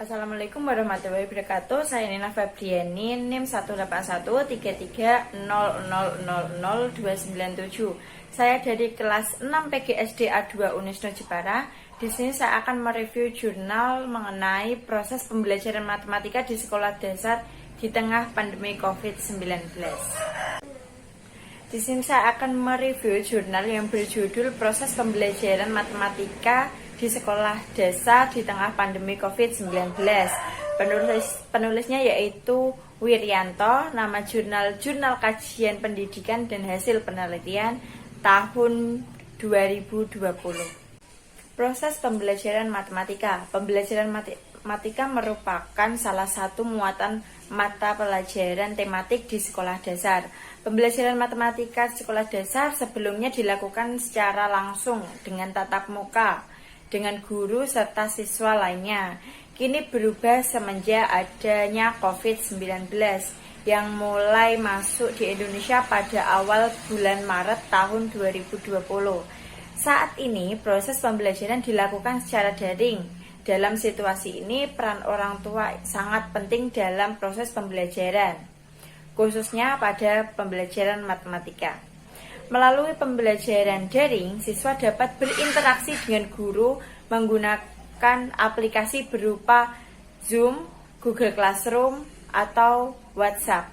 Assalamualaikum warahmatullahi wabarakatuh. Saya Nina Fabriani, NIM 1813300000297. Saya dari kelas 6 PGSD A2 Unisno Jepara. Di sini saya akan mereview jurnal mengenai proses pembelajaran matematika di sekolah dasar di tengah pandemi COVID-19. Di sini saya akan mereview jurnal yang berjudul Proses Pembelajaran Matematika di Sekolah Dasar di Tengah Pandemi COVID-19. Penulisnya yaitu Wiryanto. Nama jurnal Kajian Pendidikan dan Hasil Penelitian tahun 2020. Proses pembelajaran matematika. Pembelajaran matematika merupakan salah satu muatan mata pelajaran tematik di sekolah dasar. Pembelajaran matematika di sekolah dasar sebelumnya dilakukan secara langsung dengan tatap muka dengan guru serta siswa lainnya. Kini berubah semenjak adanya COVID-19 yang mulai masuk di Indonesia pada awal bulan Maret tahun 2020. Saat ini proses pembelajaran dilakukan secara daring. Dalam situasi ini peran orang tua sangat penting dalam proses pembelajaran, khususnya pada pembelajaran matematika. Melalui pembelajaran daring, siswa dapat berinteraksi dengan guru menggunakan aplikasi berupa Zoom, Google Classroom, atau WhatsApp.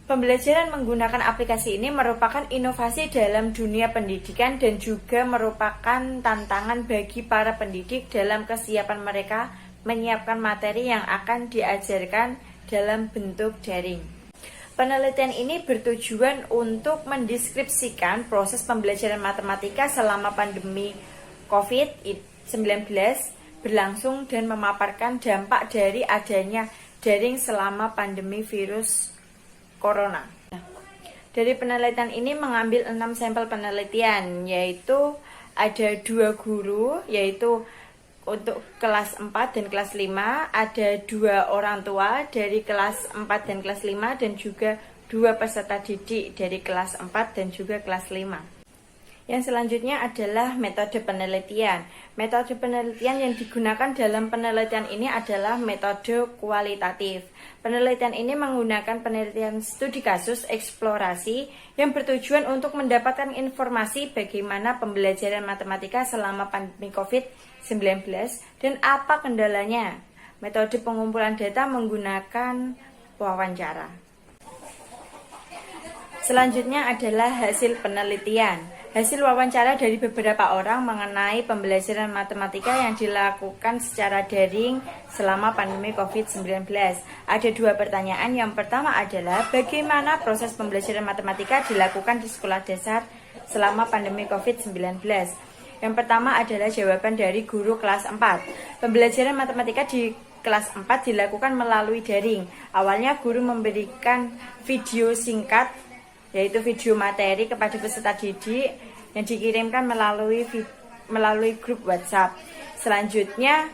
Pembelajaran menggunakan aplikasi ini merupakan inovasi dalam dunia pendidikan dan juga merupakan tantangan bagi para pendidik dalam kesiapan mereka menyiapkan materi yang akan diajarkan dalam bentuk daring. Penelitian ini bertujuan untuk mendeskripsikan proses pembelajaran matematika selama pandemi COVID-19 berlangsung dan memaparkan dampak dari adanya daring selama pandemi virus corona. Dari penelitian ini mengambil 6 sampel penelitian, yaitu ada 2 guru, yaitu untuk kelas 4 dan kelas 5, ada 2 orang tua dari kelas 4 dan kelas 5, dan juga 2 peserta didik dari kelas 4 dan juga kelas 5. Yang selanjutnya adalah metode penelitian. Metode penelitian yang digunakan dalam penelitian ini adalah metode kualitatif. Penelitian ini menggunakan penelitian studi kasus eksplorasi yang bertujuan untuk mendapatkan informasi bagaimana pembelajaran matematika selama pandemi COVID-19 dan apa kendalanya. Metode pengumpulan data menggunakan wawancara. Selanjutnya adalah hasil penelitian. Hasil wawancara dari beberapa orang mengenai pembelajaran matematika yang dilakukan secara daring selama pandemi COVID-19. Ada 2 pertanyaan. Yang pertama adalah bagaimana proses pembelajaran matematika dilakukan di sekolah dasar selama pandemi COVID-19. Yang pertama adalah jawaban dari guru kelas 4. Pembelajaran matematika di kelas 4 dilakukan melalui daring. Awalnya guru memberikan video singkat, yaitu video materi kepada peserta didik yang dikirimkan melalui grup WhatsApp. Selanjutnya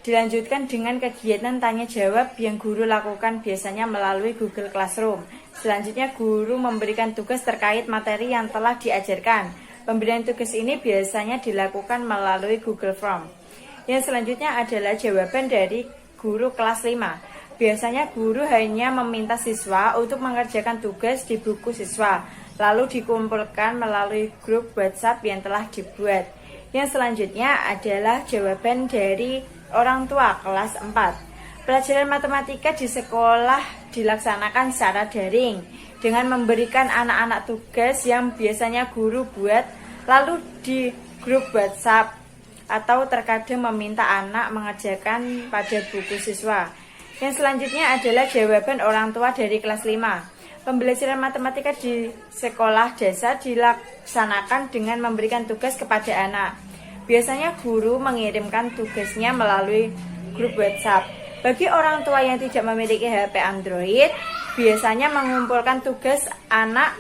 dilanjutkan dengan kegiatan tanya jawab yang guru lakukan biasanya melalui Google Classroom. Selanjutnya guru memberikan tugas terkait materi yang telah diajarkan. Pemberian tugas ini biasanya dilakukan melalui Google Form. Yang selanjutnya adalah jawaban dari guru kelas 5. Biasanya guru hanya meminta siswa untuk mengerjakan tugas di buku siswa, lalu dikumpulkan melalui grup WhatsApp yang telah dibuat. Yang selanjutnya adalah jawaban dari orang tua kelas 4. Pelajaran matematika di sekolah dilaksanakan secara daring dengan memberikan anak-anak tugas yang biasanya guru buat, lalu di grup WhatsApp, atau terkadang meminta anak mengerjakan pada buku siswa. Yang selanjutnya adalah jawaban orang tua dari kelas 5. Pembelajaran matematika di sekolah dasar dilaksanakan dengan memberikan tugas kepada anak. Biasanya guru mengirimkan tugasnya melalui grup WhatsApp. Bagi orang tua yang tidak memiliki HP Android, biasanya mengumpulkan tugas anak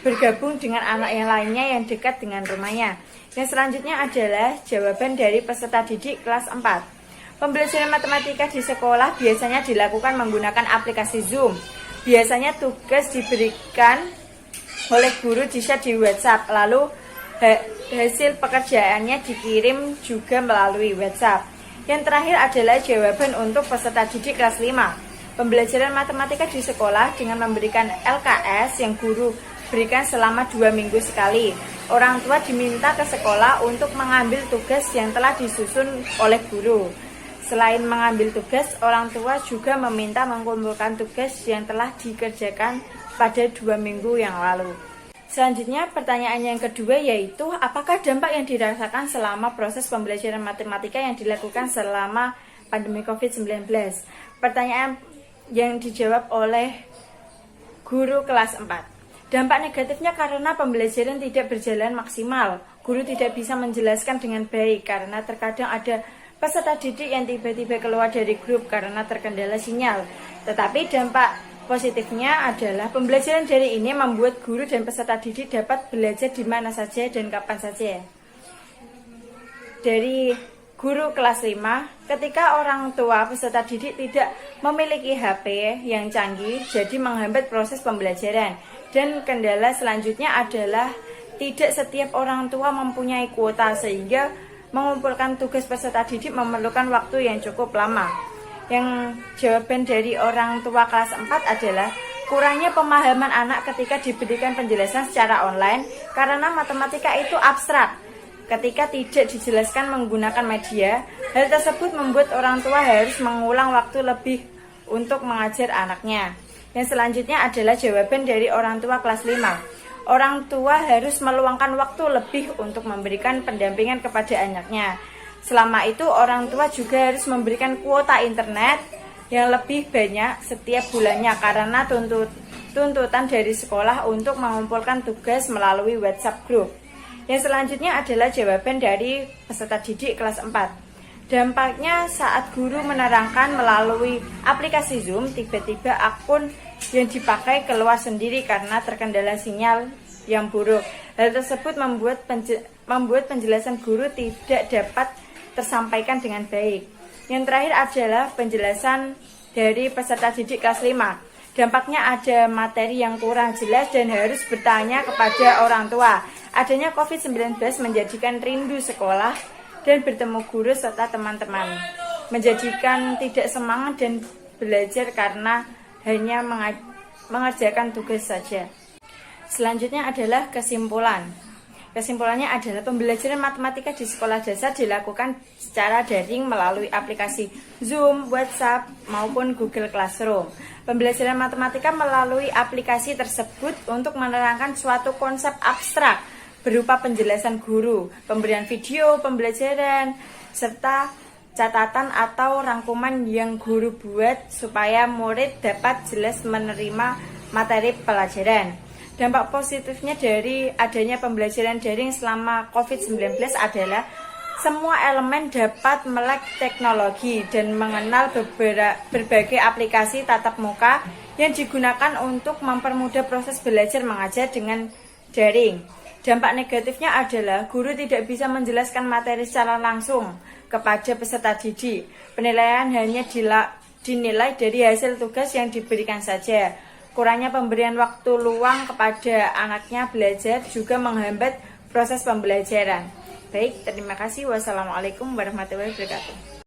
bergabung dengan anak yang lainnya yang dekat dengan rumahnya. Yang selanjutnya adalah jawaban dari peserta didik kelas 4. Pembelajaran matematika di sekolah biasanya dilakukan menggunakan aplikasi Zoom. Biasanya tugas diberikan oleh guru di-share di WhatsApp, lalu hasil pekerjaannya dikirim juga melalui WhatsApp. Yang terakhir adalah jawaban untuk peserta didik kelas 5. Pembelajaran matematika di sekolah dengan memberikan LKS yang guru berikan selama 2 minggu sekali. Orang tua diminta ke sekolah untuk mengambil tugas yang telah disusun oleh guru. Selain mengambil tugas, orang tua juga meminta mengumpulkan tugas yang telah dikerjakan pada 2 minggu yang lalu. Selanjutnya, pertanyaan yang kedua yaitu, apakah dampak yang dirasakan selama proses pembelajaran matematika yang dilakukan selama pandemi COVID-19? Pertanyaan yang dijawab oleh guru kelas 4. Dampak negatifnya karena pembelajaran tidak berjalan maksimal. Guru tidak bisa menjelaskan dengan baik karena terkadang ada peserta didik yang tiba-tiba keluar dari grup karena terkendala sinyal. Tetapi dampak positifnya adalah pembelajaran daring ini membuat guru dan peserta didik dapat belajar di mana saja dan kapan saja. Dari guru kelas 5, ketika orang tua peserta didik tidak memiliki HP yang canggih, jadi menghambat proses pembelajaran. Dan kendala selanjutnya adalah tidak setiap orang tua mempunyai kuota, sehingga mengumpulkan tugas peserta didik memerlukan waktu yang cukup lama. Yang jawaban dari orang tua kelas 4 adalah kurangnya pemahaman anak ketika diberikan penjelasan secara online karena matematika itu abstrak. Ketika tidak dijelaskan menggunakan media, hal tersebut membuat orang tua harus mengulang waktu lebih untuk mengajar anaknya. Yang selanjutnya adalah jawaban dari orang tua kelas 5. Orang tua harus meluangkan waktu lebih untuk memberikan pendampingan kepada anaknya. Selama itu, orang tua juga harus memberikan kuota internet yang lebih banyak setiap bulannya karena tuntutan dari sekolah untuk mengumpulkan tugas melalui WhatsApp group. Yang selanjutnya adalah jawaban dari peserta didik kelas 4. Dampaknya saat guru menerangkan melalui aplikasi Zoom, tiba-tiba akun yang dipakai keluar sendiri karena terkendala sinyal yang buruk. Hal tersebut membuat penjelasan guru tidak dapat tersampaikan dengan baik. Yang terakhir adalah penjelasan dari peserta didik kelas 5. Dampaknya ada materi yang kurang jelas dan harus bertanya kepada orang tua. Adanya COVID-19 menjadikan rindu sekolah dan bertemu guru serta teman-teman. Menjadikan tidak semangat dan belajar karena hanya mengerjakan tugas saja. Selanjutnya adalah kesimpulan. Kesimpulannya adalah pembelajaran matematika di sekolah dasar dilakukan secara daring melalui aplikasi Zoom, WhatsApp, maupun Google Classroom. Pembelajaran matematika melalui aplikasi tersebut untuk menerangkan suatu konsep abstrak berupa penjelasan guru, pemberian video pembelajaran, serta catatan atau rangkuman yang guru buat supaya murid dapat jelas menerima materi pelajaran. Dampak positifnya dari adanya pembelajaran daring selama COVID-19 adalah semua elemen dapat melek teknologi dan mengenal berbagai aplikasi tatap muka yang digunakan untuk mempermudah proses belajar mengajar dengan daring. Dampak negatifnya adalah guru tidak bisa menjelaskan materi secara langsung kepada peserta didik. Penilaian hanya dinilai dari hasil tugas yang diberikan saja. Kurangnya pemberian waktu luang kepada anaknya belajar juga menghambat proses pembelajaran. Baik, terima kasih. Wassalamualaikum warahmatullahi wabarakatuh.